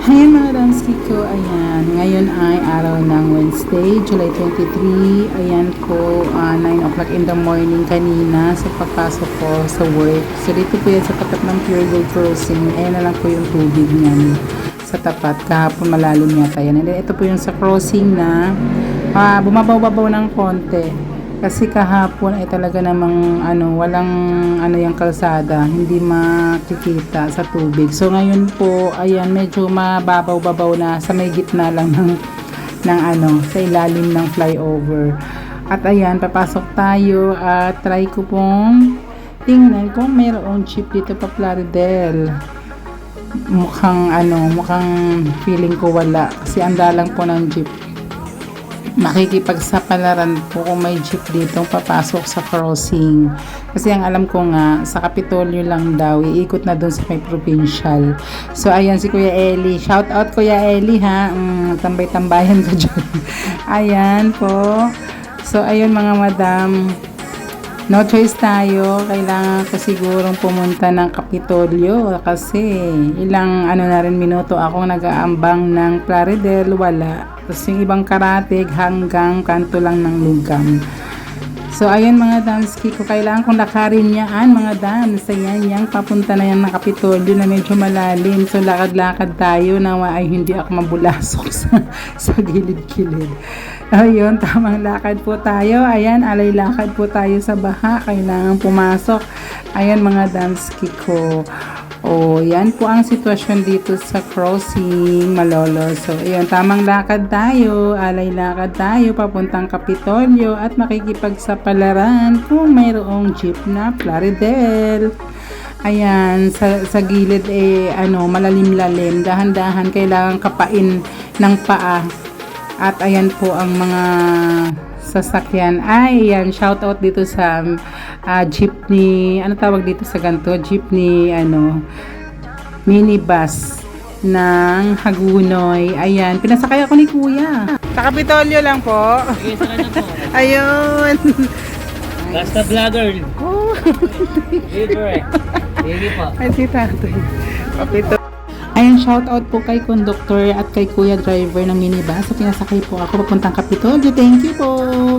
Ayan mga Ramski ko, ayan. Ngayon ay araw ng Wednesday, July 23. Ayan po, 9 o'clock in the morning kanina sa pagpasok ko sa work. So dito po yan sa tapat ng Pure Gold Crossing. Ayan na lang po yung tubig niyan sa tapat. Kahapon malalim yata yan. And then, ito po yung sa crossing na bumabaw-babaw ng konti. Kasi kahapon ay talaga namang walang yung kalsada, hindi makikita sa tubig. So ngayon po, ayan, medyo mababaw-babaw na sa may gitna lang ng sa ilalim ng flyover. At ayan, papasok tayo at try ko pong tingnan kung mayroong jeep dito pa Plaridel. Mukhang feeling ko wala kasi andalang po ng jeep. Makikipagsapalaran po kung may jeep dito papasok sa crossing. Kasi ang alam ko nga, sa Kapitolyo lang daw, iikot na dun sa may provincial. So, ayan si Kuya Eli. Shout out Kuya Eli ha. Tambay-tambayan ko dyan. Ayan po. So, ayun mga madam. No choice tayo. Kailangan ko sigurong pumunta ng Kapitolyo kasi ilang na rin minuto akong nag-aambang ng Plaridel, wala. Tapos yung ibang karatig hanggang kanto lang ng lugam. So ayun mga damski ko, kailangan kong lakarin yan mga dams. Ayan, yung papunta na yan ng Kapitolyo na medyo malalim. So lakad-lakad tayo na ay hindi ako mabulasok sa gilid-gilid. Ayun, tamang lakad po tayo. Ayan, alay lakad po tayo sa baha. Kailangan pumasok. Ayan mga damski ko. O, yan po ang sitwasyon dito sa crossing Malolo. So, ayun, tamang lakad tayo. Alay lakad tayo papuntang Kapitolyo at makikipagsapalaran kung mayroong jeep na Plaridel. Ayan, sa gilid malalim-lalim. Dahan-dahan kailangan kapain ng paa. At ayan po ang mga sasakyan. Ay, ayan, shout out dito sa jeepney, tawag dito sa ganito? Jeepney, minibus ng Hagunoy. Ayan, pinasakay ako ni Kuya. Sa Kapitolyo lang po. Sige, sa kanya po. Ayun. Basta vlogger. Oh. Libre. Sige po. Ay, si tatay. Kapitolyo. Ayan, shout out po kay conductor at kay kuya driver ng minibus. So, pinasakay po ako papuntang Kapitolyo. Thank you po.